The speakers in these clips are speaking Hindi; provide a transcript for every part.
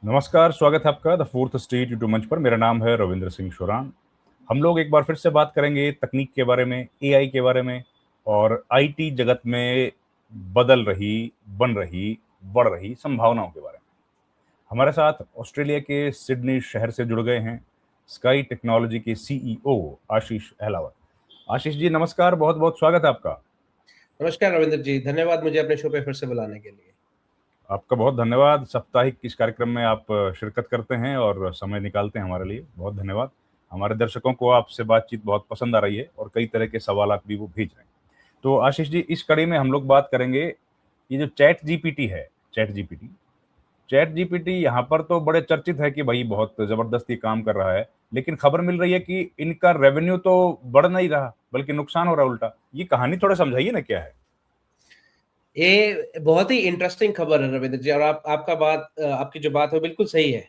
नमस्कार, स्वागत है आपका द फोर्थ स्टेट यूट्यूब मंच पर। मेरा नाम है रविंद्र सिंह शोरान। हम लोग एक बार फिर से बात करेंगे तकनीक के बारे में, एआई के बारे में और आईटी जगत में बदल रही, बन रही, बढ़ रही संभावनाओं के बारे में। हमारे साथ ऑस्ट्रेलिया के सिडनी शहर से जुड़ गए हैं स्काई टेक्नोलॉजी के सीईओ आशीष अहलावत। आशीष जी नमस्कार, बहुत बहुत स्वागत है आपका। नमस्कार रविंद्र जी, धन्यवाद मुझे अपने शो पे फिर से बुलाने के लिए। आपका बहुत धन्यवाद। साप्ताहिक इस कार्यक्रम में आप शिरकत करते हैं और समय निकालते हैं हमारे लिए, बहुत धन्यवाद। हमारे दर्शकों को आपसे बातचीत बहुत पसंद आ रही है और कई तरह के सवाल भी वो भेज रहे हैं। तो आशीष जी, इस कड़ी में हम लोग बात करेंगे ये जो चैट जीपीटी है, चैट जीपीटी यहाँ पर तो बड़े चर्चित है कि भाई बहुत जबरदस्त ये काम कर रहा है, लेकिन खबर मिल रही है कि इनका रेवेन्यू तो बढ़ नहीं रहा बल्कि नुकसान हो रहा है उल्टा। ये कहानी थोड़ा समझाइए ना, क्या है? ये बहुत ही इंटरेस्टिंग खबर है रविंद्र जी, और आपकी जो बात है बिल्कुल सही है।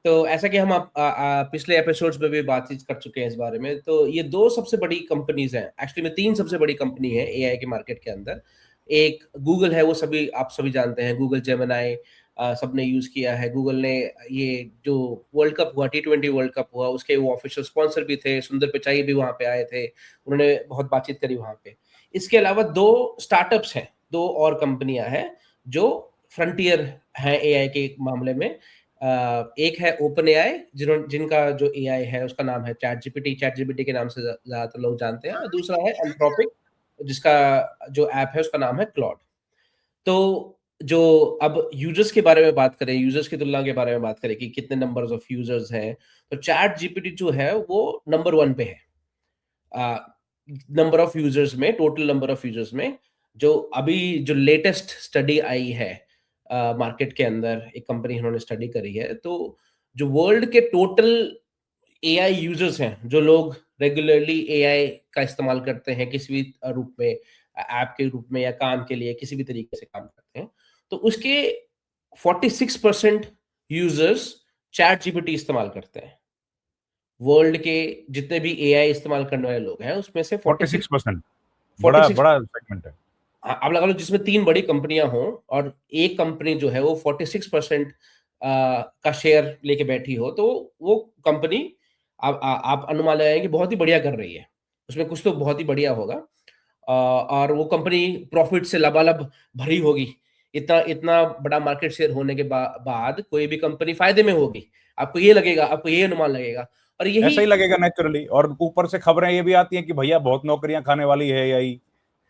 तो ऐसा कि हम पिछले एपिसोड्स में भी बातचीत कर चुके हैं इस बारे में। तो ये दो सबसे बड़ी कंपनीज हैं, एक्चुअली में तीन सबसे बड़ी कंपनी है एआई के मार्केट के अंदर। एक गूगल है, वो आप सभी जानते हैं, गूगल जेमिनाई सबने यूज किया है। गूगल ने ये जो वर्ल्ड कप हुआ, T20 वर्ल्ड कप हुआ, उसके वो ऑफिशियल स्पॉन्सर भी थे। सुंदर पिचाई भी वहां पे आए थे, उन्होंने बहुत बातचीत करी वहां पे। इसके अलावा दो स्टार्टअप्स हैं, दो और कंपनियां हैं जो फ्रंटियर हैं एआई के मामले में। एक है ओपन एआई, जिनका जो एआई है उसका नाम है चैट जीपीटी के नाम से ज्यादातर लोग जानते हैं। और दूसरा है एंथ्रोपिक, जिसका जो ऐप है उसका नाम है क्लॉड। तो जो अब यूजर्स के बारे में बात करें, यूजर्स की तुलना के बारे में बात करें कि कितने नंबर्स ऑफ यूजर्स हैं, तो चैट जीपीटी जो है वो नंबर 1 पे है। नंबर ऑफ यूजर्स में, टोटल नंबर ऑफ यूजर्स में, जो अभी जो लेटेस्ट स्टडी आई है मार्केट के अंदर, एक कंपनी इन्होंने स्टडी करी है, तो जो वर्ल्ड के टोटल एआई यूजर्स हैं, जो लोग रेगुलरली एआई का इस्तेमाल करते हैं किसी भी रूप में, ऐप के रूप में या काम के लिए किसी भी तरीके से काम करते हैं, तो उसके 46% यूजर्स चैट जीपीटी इस्तेमाल करते हैं। वर्ल्ड के जितने भी एआई इस्तेमाल करने वाले लोग हैं उसमें से 46 46%? बड़ा 46 बड़ा सेगमेंट है। आप लगा लो, जिसमें तीन बड़ी कंपनियां हों और एक कंपनी जो है वो 46% का शेयर लेके बैठी हो, तो वो कंपनी आप अनुमान लगाएं कि बहुत ही बढ़िया कर रही है। उसमें कुछ तो बहुत ही बढ़िया होगा। और वो कंपनी प्रॉफिट से लबालब भरी होगी। इतना इतना बड़ा मार्केट शेयर होने के बाद कोई भी कंपनी फायदे में होगी। आपको ये लगेगा, आपको ये अनुमान लगेगा। और यही ऐसा ही लगेगा नेचुरली। और ऊपर से खबरें ये भी आती हैं कि भैया बहुत नौकरियां खाने वाली है एआई।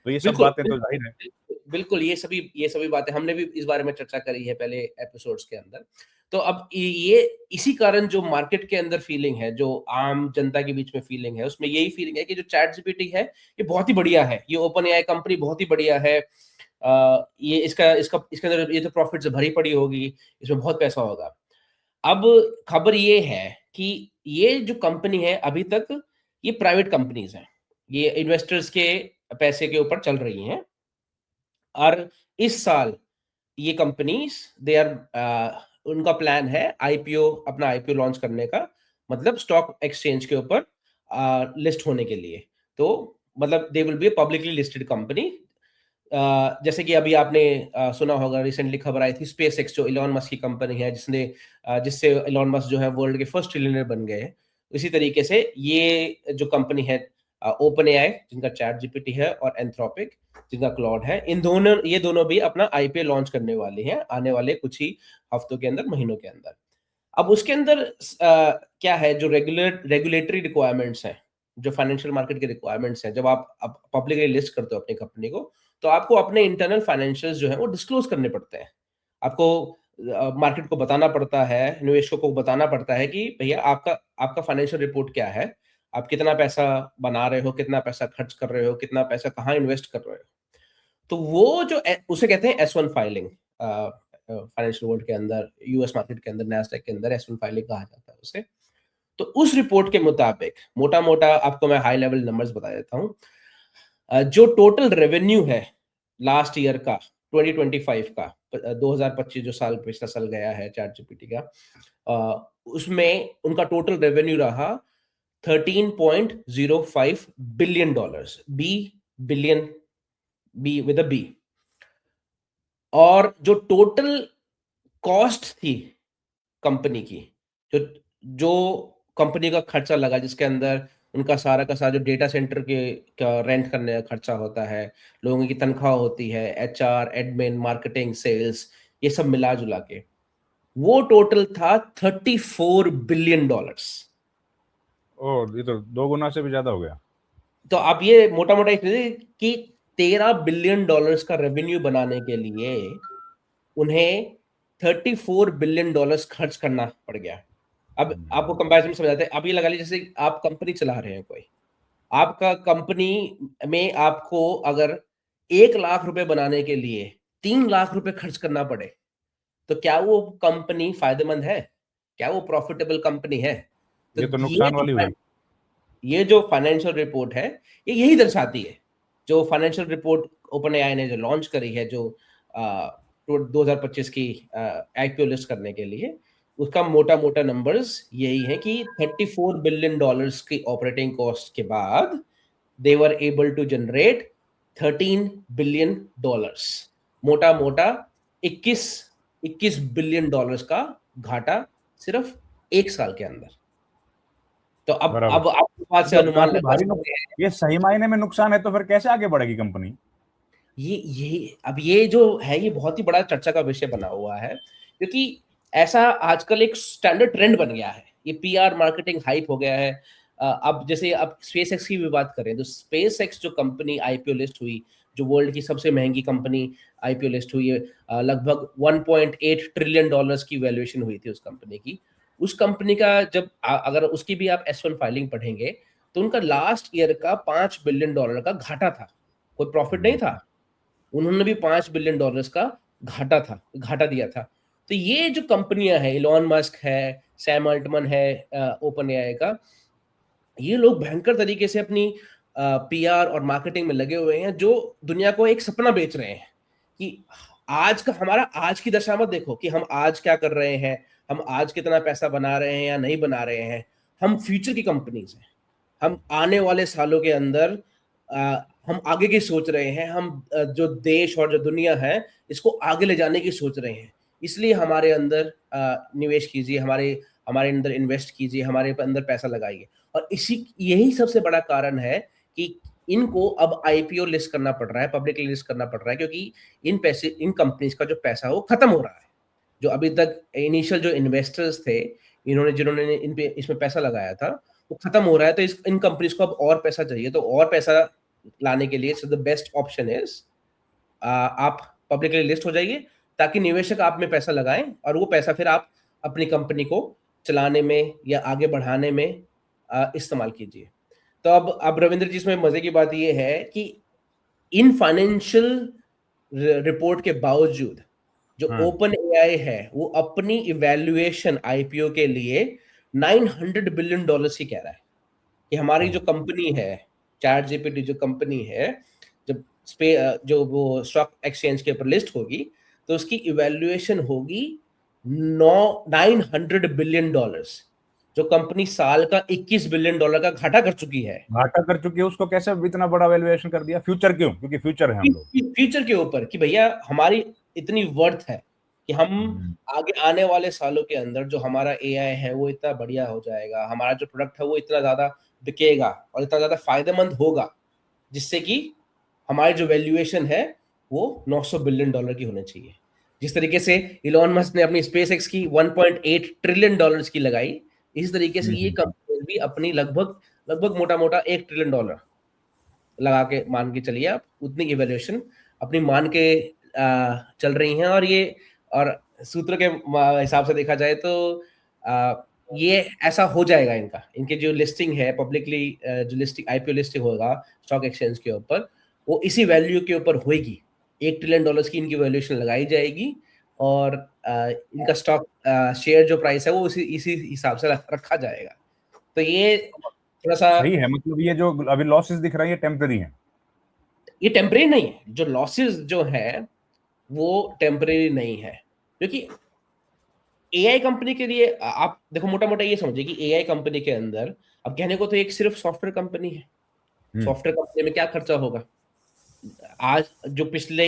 तो ये सब बिल्कुल, बातें तो जाहिर है। बिल्कुल, ये सभी बातें हमने भी इस बारे में चर्चा करी है पहले एपिसोड्स के अंदर। तो अब ये इसी कारण जो मार्केट के अंदर फीलिंग है, जो आम जनता के बीच में फीलिंग है, उसमें यही फीलिंग है कि जो चैट जीपीटी है ये बहुत ही बढ़िया है, ये ओपन एआई कंपनी बहुत ही बढ़िया है। ये इसका इसका इसके अंदर ये तो प्रॉफिट से भरी पड़ी होगी, इसमें बहुत पैसा होगा। अब खबर ये है कि ये जो कंपनी है अभी तक ये प्राइवेट कंपनीज हैं, ये इन्वेस्टर्स के पैसे के ऊपर चल रही हैं। और इस साल ये कंपनीज दे आर उनका प्लान है अपना आईपीओ लॉन्च करने का, मतलब स्टॉक एक्सचेंज के ऊपर लिस्ट होने के लिए। तो मतलब they will be publicly listed company. जैसे कि अभी आपने सुना होगा, रिसेंटली खबर आई थी स्पेस एक्स, जो इलॉन मस्क की कंपनी है, जिससे इलॉन मस्क जो है वर्ल्ड के फर्स्ट ट्रिलियनर बन गए हैं। इसी तरीके से ये जो कंपनी है ओपन एआई, जिनका चैट जीपीटी है, और एंथ्रोपिक, जिनका क्लॉड है, ये दोनों भी अपना आईपीओ लॉन्च करने वाली हैं आने वाले कुछ ही हफ्तों के अंदर, महीनों के अंदर। अब उसके अंदर क्या है, जो रेगुलेटरी रिक्वायरमेंट्स हैं, जो फाइनेंशियल मार्केट के रिक्वायरमेंट्स हैं, जब आप पब्लिकली लिस्ट करते हो अपनी कंपनी को, तो आपको अपने इंटरनल फाइनेंशियल्स जो है वो डिस्क्लोज करने पड़ते हैं। आपको मार्केट को बताना पड़ता है, निवेशकों को बताना पड़ता है कि भैया आपका आपका फाइनेंशियल रिपोर्ट क्या है, आप कितना पैसा बना रहे हो, कितना पैसा खर्च कर रहे हो, कितना पैसा कहाँ इन्वेस्ट कर रहे हो। तो वो जो उसे कहते हैं S1 फाइलिंग, फाइनेंशियल वर्ल्ड के अंदर, यूएस मार्केट के अंदर, नैस्डैक के अंदर S1 फाइलिंग कहा जाता है उसे। तो उस रिपोर्ट के मुताबिक, मोटा मोटा आपको मैं हाई लेवल नंबर्स बता देता हूँ। जो टोटल रेवेन्यू है लास्ट ईयर का, 2025 का, 2025 जो साल पिछला साल गया है चैट जीपीटी का, उसमें उनका टोटल रेवेन्यू रहा $13.05 billion, B billion, B with a B. और जो टोटल कॉस्ट थी कंपनी की, जो जो कंपनी का खर्चा लगा, जिसके अंदर उनका सारा का सारा जो डेटा सेंटर के का रेंट करने का खर्चा होता है, लोगों की तनख्वाह होती है, एचआर, एडमिन, मार्केटिंग, सेल्स, ये सब मिला-जुला के, वो टोटल था $34 बिलियन। और ये तो 2 गुना से भी ज्यादा हो गया। तो आप ये मोटा-मोटा ये समझिए कि $13 बिलियन का रेवेन्यू बनाने के लिए उन्हें $34 बिलियन खर्च करना पड़ गया। अब आपको कंपैरिज़न में समझाते हैं। आप ये लगा लीजिए जैसे आप कंपनी चला रहे हैं कोई। आपका कंपनी में आपको अगर ₹1,00,000 बनाने के लिए ₹3,00,000 खर्च करना पड़े, तो क्या वो कंपनी फ़ायदेमंद है? क्या वो प्रॉफ़िटेबल कंपनी है? तो ये तो नुकसान वाली हुई। ये जो फाइनेंशियल रिपोर्ट है, ये यही दर्शाती है। जो फाइनेंशियल रिपोर्ट ओपन एआई ने जो लॉन्च करी है, जो अ, 2025 की आईपीओ लिस्ट करने के लिए, उसका मोटा-मोटा नंबर्स यही है कि $34 बिलियन की ऑपरेटिंग कॉस्ट के बाद they were able to generate $13 billion. मोटा-मोटा 21 बिलियन डॉलर्स का घाटा सिर्फ 1 साल के अंदर। तो अब बराबर। अब आप इस बात से मतलब अनुमान काफी लगा भारी सकते हैं। ये सही मायने में नुकसान है, तो फिर कैसे आगे बढ़ेगी कंपनी? ये अब ये जो है, ये बहुत ही बड़ा चर्चा का विषय बना हुआ है, क्योंकि ऐसा आजकल एक स्टैंडर्ड ट्रेंड बन गया है। ये पीआर मार्केटिंग हाइप हो गया है। अब जैसे अब स्पेसएक्स की भी बात करें, तो स्पेसएक्स जो कंपनी आईपीओ लिस्ट हुई, जो वर्ल्ड की सबसे महंगी कंपनी आईपीओ लिस्ट हुई है, लगभग $1.8 ट्रिलियन की वैल्यूएशन हुई थी उस कंपनी की। उस कंपनी का जब अगर उसकी भी आप एस वन फाइलिंग पढ़ेंगे, तो उनका लास्ट ईयर का $5 बिलियन का घाटा था, कोई प्रॉफिट नहीं था। उन्होंने भी $5 बिलियन का घाटा दिया था। तो ये जो कंपनियां हैं, इलॉन मस्क है, सैम अल्टमन है ओपन एआई का, ये लोग भयंकर तरीके से अपनी पीआर और मार्केटिंग में लगे हुए हैं, जो दुनिया को एक सपना बेच रहे हैं कि आज की दशा मत देखो कि हम आज क्या कर रहे हैं, हम आज कितना पैसा बना रहे हैं या नहीं बना रहे हैं। हम फ्यूचर की कंपनीज हैं। हम आने वाले सालों के अंदर हम आगे की सोच रहे हैं। हम जो देश और जो दुनिया है, इसको आगे ले जाने की सोच रहे हैं। इसलिए हमारे अंदर निवेश कीजिए, हमारे हमारे अंदर इन्वेस्ट कीजिए, हमारे अंदर पैसा लगाइए। और इसी यही सबसे बड़ा कारण है कि इनको अब आईपीओ लिस्ट करना पड़ रहा है, पब्लिकली लिस्ट करना पड़ रहा है, क्योंकि इन कंपनीज का जो पैसा है वो खत्म हो रहा है। जो अभी तक इनिशियल जो इन्वेस्टर्स थे, जिन्होंने इन पे इसमें पैसा लगाया था, वो खत्म हो रहा है। तो इन कंपनीज को अब और पैसा चाहिए। तो और पैसा लाने के लिए द बेस्ट ऑप्शन इज आप पब्लिकली लिस्ट हो जाइए, ताकि निवेशक आप में पैसा लगाएं और वो पैसा फिर आप अपनी कंपनी को चलाने में या आगे बढ़ाने में इस्तेमाल कीजिए। तो अब रविंद्र जी, इसमें मजे की बात ये है कि इन फाइनेंशियल रिपोर्ट के बावजूद जो हाँ। ओपन एआई है, वो अपनी इवैल्यूएशन आईपीओ के लिए $900 बिलियन की कह रहा है कि हमारी जो कंपनी है, चैट जीपीटी जो कंपनी है, जब जो वो स्टॉक एक्सचेंज के ऊपर लिस्ट होगी, तो उसकी इवैल्यूएशन होगी $900 बिलियन। जो कंपनी साल का $21 बिलियन का घाटा कर चुकी है। घाटा कर चुकी है, उसको कैसे इतना बड़ा वैल्यूएशन कर दिया? फ्यूचर क्यों? क्योंकि फ्यूचर है हम लोग। फ्यूचर के ऊपर कि भैया हमारी इतनी वर्थ है कि हम आगे आने वाले सालों के अंदर जो हमारा एआई है वो इतना बढ़िया हो जाएगा, हमारा जो प्रोडक्ट है वो इतना ज्यादा बिकेगा और इतना ज्यादा फायदेमंद होगा, जिससे कि हमारी जो वैल्यूएशन है वो $900 बिलियन की होनी चाहिए। जिस तरीके से इलॉन मस्क ने अपनी स्पेस एक्स की $1.8 ट्रिलियन की लगाई, इसी तरीके से ये कंपनी भी अपनी लगभग लगभग मोटा मोटा $1 ट्रिलियन लगा के मान के चलिए, आप उतनी इवैल्यूएशन अपनी मान के चल रही हैं। और सूत्रों के हिसाब से देखा जाए तो ये ऐसा हो जाएगा। इनके जो लिस्टिंग है पब्लिकली, जो लिस्टिंग आईपीओ लिस्टिंग होगा स्टॉक एक्सचेंज के ऊपर, वो इसी वैल्यू के ऊपर होगी। $1 ट्रिलियन की इनकी वैल्यूएशन लगाई जाएगी और इनका स्टॉक शेयर जो प्राइस है वो इसी हिसाब से रखा जाएगा। तो ये थोड़ा सा सही है, मतलब ये जो अभी लॉसेस दिख रहा है ये टेम्पररी है। ये टेम्परेरी नहीं है। जो लॉसेस जो है वो टेम्परेरी नहीं है, क्योंकि एआई कंपनी के लिए आप देखो, मोटा मोटा ये समझिए कि एआई कंपनी के अंदर अब कहने को तो एक सिर्फ सॉफ्टवेयर कंपनी है। हम्म। सॉफ्टवेयर कंपनी में क्या खर्चा होगा? आज जो पिछले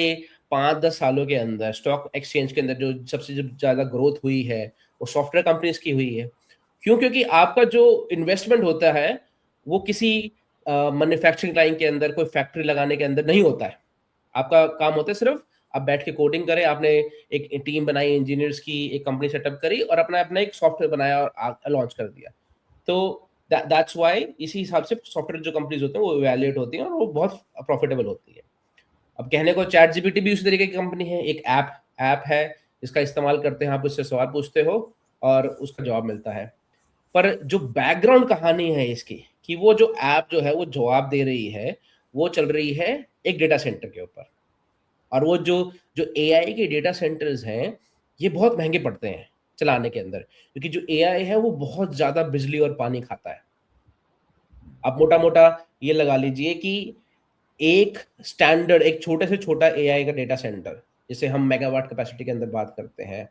5-10 सालों के अंदर स्टॉक एक्सचेंज के अंदर जो सबसे जो ज़्यादा ग्रोथ हुई है, वो सॉफ्टवेयर कंपनीज़ की हुई है। क्यों? क्योंकि आपका जो इन्वेस्टमेंट होता है, वो किसी मैन्युफैक्चरिंग लाइन के अंदर, कोई फैक्ट्री लगाने के अंदर नहीं होता है। आपका काम होता है सिर्फ़ आप बैठ के कोडिंग करें, आपने एक टीम बनाई इंजीनियर्स की, एक कंपनी सेटअप करी और अपना अपना एक सॉफ्टवेयर बनाया और लॉन्च कर दिया। तो दैट्स व्हाई इसी हिसाब से सॉफ्टवेयर जो कंपनीज़ होते हैं, वो इवैल्यूएट होती हैं और वो बहुत प्रॉफिटेबल होती है। अब कहने को चैट जीपीटी भी उसी तरीके की कंपनी है, एक ऐप है, जिसका इस्तेमाल करते हैं, आप उससे सवाल पूछते हो और उसका जवाब मिलता है। पर जो बैकग्राउंड कहानी है इसकी, कि वो जो ऐप जो है वो जवाब दे रही है, वो चल रही है एक डेटा सेंटर के ऊपर। और वो जो जो एआई के डेटा सेंटर्स हैं, ये बहुत महँगे पड़ते हैं चलाने के अंदर, क्योंकि जो एआई है वो बहुत ज़्यादा बिजली और पानी खाता है। आप मोटा-मोटा ये लगा लीजिए कि एक छोटे से छोटा एआई का डेटा सेंटर, जिसे हम मेगावाट कैपेसिटी के अंदर बात करते हैं,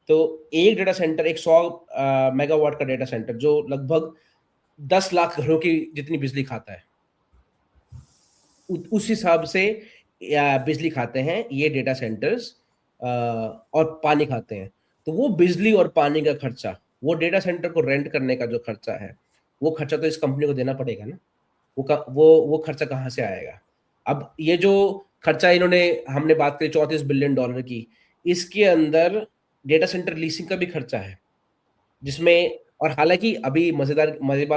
तो एक डेटा सेंटर, एक 100 मेगावाट का डेटा सेंटर जो लगभग 10 लाख घरों की जितनी बिजली खाता है, उस हिसाब से बिजली खाते हैं ये डेटा सेंटर्स, और पानी खाते हैं। तो वो बिजली और पानी का खर्चा, वो डेटा सेंटर को रेंट करने का जो खर्चा है, वो खर्चा तो इस कंपनी को देना पड़ेगा ना। वो खर्चा कहाँ से आएगा? अब ये जो खर्चा इन्होंने हमने बात करी $34 बिलियन की, इसके अंदर डेटा सेंटर लीजिंग का भी खर्चा है, जिसमें और हालाँकि अभी मज़ेदार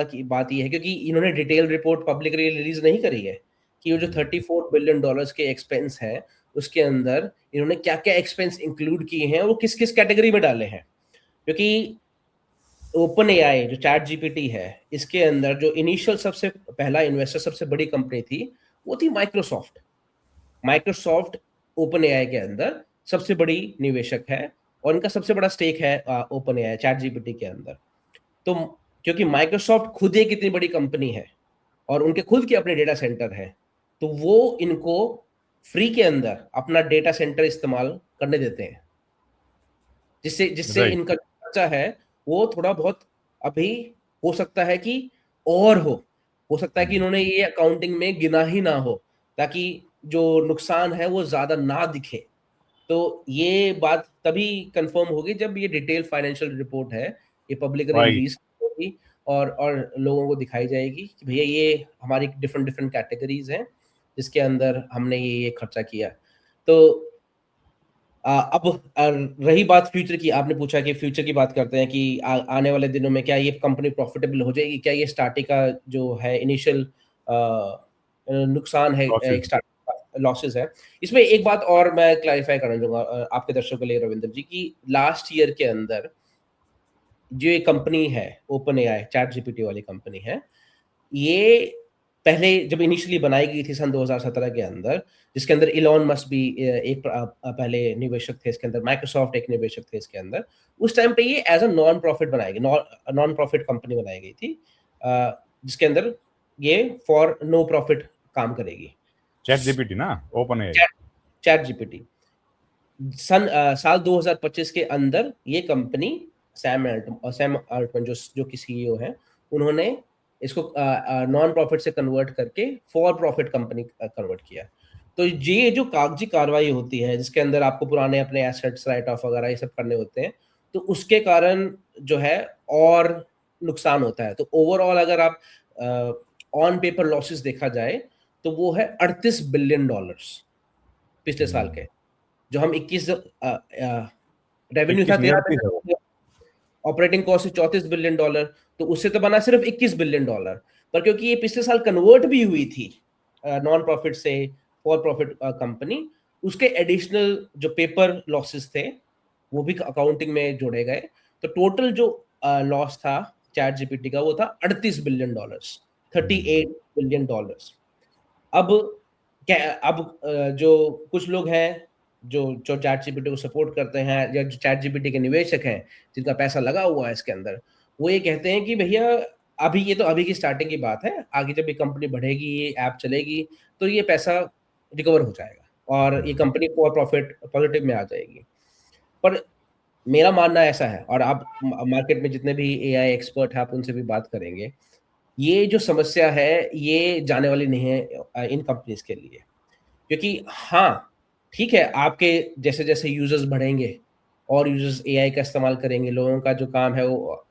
की बात ये है, क्योंकि इन्होंने डिटेल रिपोर्ट पब्लिकली रिलीज़ नहीं करी है, कि वो जो $34 बिलियन के एक्सपेंस हैं, उसके अंदर इन्होंने क्या-क्या एक्सपेंस इंक्लूड किए हैं और वो किस-किस कैटेगरी में डाले हैं। क्योंकि ओपन एआई जो चैट जीपीटी है, इसके अंदर जो इनिशियल सबसे पहला इन्वेस्टर, सबसे बड़ी कंपनी थी, वो थी माइक्रोसॉफ्ट। माइक्रोसॉफ्ट ओपन एआई के अंदर सबसे बड़ी निवेशक है और इनका सबसे बड़ा स्टेक है ओपन एआई चैट जीपीटी के अंदर। तो क्योंकि माइक्रोसॉफ्ट खुद एक इतनी बड़ी कंपनी है और उनके खुद के अपने डेटा सेंटर हैं, तो वो इनको फ्री के अंदर अपना डेटा सेंटर इस्तेमाल करने देते हैं, जिससे जिससे राइट। इनका जो खर्चा है, वो थोड़ा बहुत अभी हो सकता है कि और हो सकता है कि हुँ, इन्होंने ये अकाउंटिंग में गिना ही ना हो, ताकि जो नुकसान है वो ज़्यादा ना दिखे। तो ये बात तभी कंफर्म होगी जब ये डिटेल फाइनेंशियल रिपोर्ट है, ये पब्लिकली राइट। रिलीज़ होगी और लोगों को दिखाई जाएगी कि भैया ये हमारी डिफरेंट डिफरेंट कैटेगरीज़ हैं, जिसके अंदर हमने ये खर्चा किया। तो अब रही बात फ्यूचर की, आपने पूछा कि फ्यूचर की बात करते हैं कि आने वाले दिनों में क्या ये कंपनी प्रॉफिटेबल हो जाएगी? क्या ये स्टार्टिंग का जो है इनिशियल नुकसान है, लॉसेस। एक स्टार्टिंग का लॉसेस है। इसमें एक बात और मैं क्लैरिफाई करना चाहूँगा आपके दर्शकों के लिए रविंद्र जी, कि लास्ट ईयर के अंदर जो ये कंपनी है, ओपन एआई, चैट जीपीटी वाली कंपनी है, ये पहले जब इनिशियली बनाई गई थी सन 2017 के अंदर, जिसके अंदर इलॉन मस्क भी पहले निवेशक थे इसके अंदर, माइक्रोसॉफ्ट एक निवेशक थे इसके अंदर। उस टाइम पे ये एज़ अ नॉन प्रॉफिट बनाई गई, नॉन प्रॉफिट कंपनी बनाई गई थी, जिसके अंदर ये फॉर नो प्रॉफिट काम करेगी। चैट जीपीटी ना? Open AI. Chat chat GPT. साल 2025 के अंदर ये कंपनी सैम अल्टमैन जो कि सीईओ हैं, उन्होंने इसको नॉन प्रॉफिट से कन्वर्ट करके फॉर प्रॉफिट कंपनी कन्वर्ट किया। तो ये जो कागजी कार्रवाई होती है, जिसके अंदर आपको पुराने अपने एसेट्स राइट ऑफ वगैरह ये सब करने होते हैं, तो उसके कारण जो है और नुकसान होता है। तो ओवरऑल अगर आप ऑन पेपर लॉसेस देखा जाए, तो वो है $38 बिलियन पिछले साल हुँ, के। जो हम 21 रेवेन्यू था 21 13 नियर 30 है वो। बिलियन, ऑपरेटिंग कॉस्ट है $34 बिलियन, तो उससे तो बना सिर्फ $21 बिलियन। पर क्योंकि ये पिछले साल कन्वर्ट भी हुई थी नॉन प्रॉफिट से फॉर प्रॉफिट कंपनी, उसके एडिशनल जो पेपर लॉसेस थे, वो भी अकाउंटिंग में जोड़े गए। तो टोटल जो लॉस था चैट जीपीटी का, वो था $38 बिलियन, हुँ, $38 बिलियन। अब क्या, अब जो कुछ लोग हैं जो चैट जीपीटी को सपोर्ट करते हैं या जो चैट जीपीटी के निवेशक हैं, जिनका पैसा लगा हुआ है इसके अंदर, वो ये कहते हैं कि भैया अभी ये तो अभी की स्टार्टिंग की बात है, आगे जब ये कंपनी बढ़ेगी, ये ऐप चलेगी, तो ये पैसा रिकवर हो जाएगा और ये हुँ, कंपनी फॉर प्रॉफिट पॉजिटिव में आ जाएगी। पर मेरा मानना ऐसा है, और आप मार्केट में जितने भी एआई एक्सपर्ट हैं, आप उनसे भी बात करेंगे, ये जो समस्या है, ये जाने वाली नहीं है इन कंपनीज़ के लिए। क्योंकि हाँ, ठीक है, आपके जैसे-जैसे यूज़र्स बढ़ेंगे और यूज़र्स एआई का इस्तेमाल करेंगे, लोगों का जो काम है वो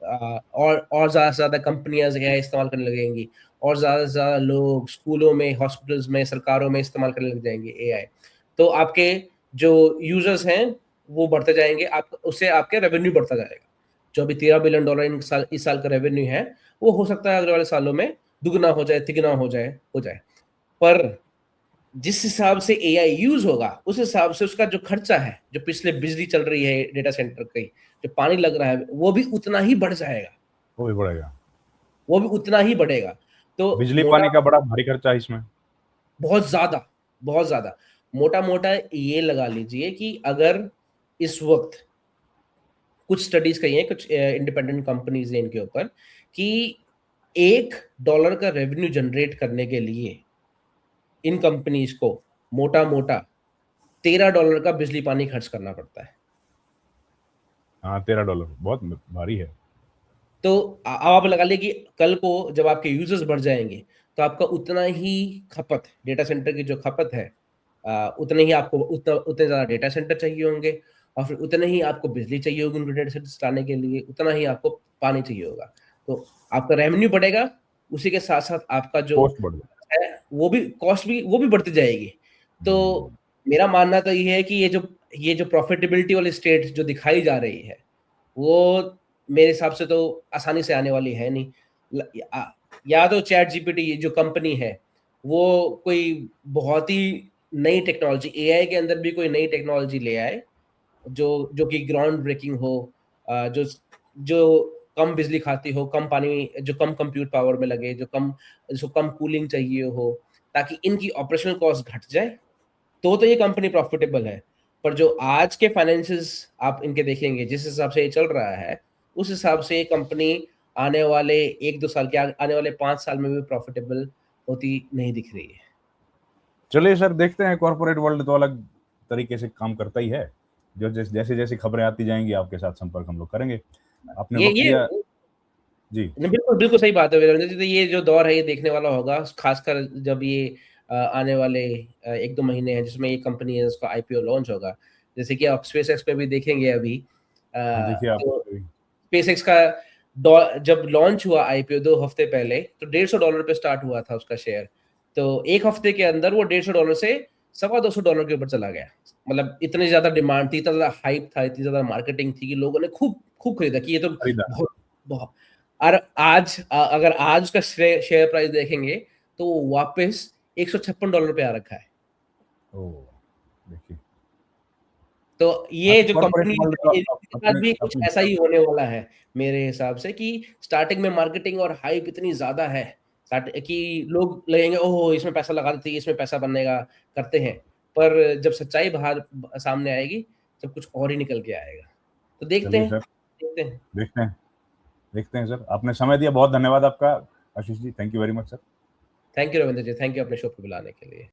और ज़्यादा से ज़्यादा कंपनियाँ एआई इस्तेमाल करने लगेंगी और ज़्यादा से ज़्यादा लोग स्कूलों में, हॉस्पिटल्स में, सरकारों में इस्तेमाल करने लग जाएँगे एआई। तो आपके जो यूज़र्स हैं, वो बढ़ते जाएँगे, आप उससे आपके रेवेन्यू बढ़ता जाएगा। जो अभी $13 बिलियन इस साल का रेवेन्यू है, वो हो सकता है अगले वाले सालों में दुगना हो जाए, तिगुना हो जाए। पर जिस हिसाब से एआई यूज़ होगा, उस हिसाब से उसका जो खर्चा है, जो पिछले बिजली चल रही है डेटा सेंटर की, जो पानी लग रहा है, वो भी उतना ही बढ़ जाएगा, वो भी बढ़ेगा। वो भी उतना ही बढ़ेगा। तो बिजली मोटा पानी का बड़ा भारी खर्चा है इसमें। बहुत ज़्यादा, बहुत ज़्यादा। मोटा-मोटा ये लगा लीजिए कि अगर इस वक़्त कुछ स्टडीज़ कही हैं, कुछ इंडिपेंडेंट कंपनीज़ हैं इनके ऊपर कि $1 का रेवेन्यू जनरेट करने के लिए इन कंपनीज़ को मोटा-मोटा $13 का बिजली पानी खर्च करना पड़ता है। हाँ, $13 बहुत भारी है। तो अब आप लगा लीजिए कि कल को जब आपके यूज़र्स बढ़ जाएँगे, तो आपका उतना ही खपत डेटा सेंटर की जो खपत है उतने ही आपको उतने ज़्यादा डेटा सेंटर चाहिए होंगे और फिर उतने ही आपको बिजली चाहिए होगी उनको डेटा सेंटर चलाने के लिए, उतना ही आपको पानी चाहिए होगा। तो आपका रेवेन्यू बढ़ेगा, उसी के साथ-साथ आपका जो कॉस्ट बढ़ जाए। है, वो भी कॉस्ट भी वो भी बढ़ती जाएगी। तो हुँ। मेरा मानना तो ये है कि ये जो प्रॉफिटेबिलिटी वाली स्टेट जो दिखाई जा रही है, वो मेरे हिसाब से तो आसानी से आने वाली है नहीं। या तो चैट जीपीटी जो कंपनी है, वो कोई बहुत ही नई टेक्नोलॉजी एआई के अंदर भी कोई नई टेक्नोलॉजी ले आए, जो कि ग्राउंड ब्रेकिंग हो जो जो कम बिजली खाती हो, कम पानी जो कम कंप्यूट पावर में लगे, जिसको कम कूलिंग चाहिए हो, ताकि इनकी ऑपरेशनल कॉस्ट घट जाए, तो ये कंपनी प्रॉफिटेबल है। पर जो आज के फाइनेंसेस आप इनके देखेंगे, जिस हिसाब से ये चल रहा है, उस हिसाब से ये कंपनी आने वाले 1-2 साल के आने वाले 5 साल में भी प्रॉफिटेबल होती नहीं दिख रही है। चलिए सर, देखते हैं, कॉर्पोरेट वर्ल्ड तो अलग तरीके से काम करता ही है। जो जैसे-जैसे खबरें आती जाएँगी, आपके साथ संपर्क हम लोग करेंगे। आपने वक़्त ये दिया। जी। नहीं, बिल्कुल, बिल्कुल सही बात है वीरेंद्र जी, तो ये जो दौर है ये देखने वाला होगा, खासकर जब ये आने वाले 1-2 महीने हैं जिसमें ये कंपनी है उसका आईपीओ लॉन्च होगा। जैसे कि आप स्पेसएक्स पे भी देखेंगे अभी हाँ, देखिए आप तो भी। स्पेसएक्स का जब लॉन्च हुआ आईपीओ 2 हफ्ते पहले, तो $150 पे स्टार्ट हुआ था उसका शेयर। तो 1 हफ्ते के अंदर वो $150 से सवा $200 के ऊपर चला गया। मतलब इतनी ज़्यादा डिमांड थी, इतना ज़्यादा हाइप था, इतनी ज़्यादा मार्केटिंग थी कि लोगों ने खूब खूब खरीदा कि ये तो खरीदा। बहुत बहुत और आज अगर आज उसका शेयर प्राइस देखेंगे, तो वो वापस $156 पे आ रखा है। ओह! देखिए। तो हाँ, ये तो जो कॉर्पोरेट कंपनी वर्ल्ड है, तो इसके साथ अपने भी कुछ अपनी ऐसा ही होने वाला है, मेरे हिसाब से कि स्टार्टिंग में मार्केटिंग और हाइप इतनी ज़्यादा है, स्टार्ट कि लोग लगेंगे, ओह! इसमें पैसा लगा देते हैं, इसमें पैसा बनेगा, करते हैं। पर जब सच्चाई बाहर सामने आएगी, तब कुछ और ही निकल के आएगा। तो चलिए सर, देखते हैं। देखते हैं। देखते हैं सर। आपने समय दिया, बहुत धन्यवाद आपका Ashish ji. Thank you very much sir. Thank you Ravindra ji, thank you अपने शो पे बुलाने के लिए।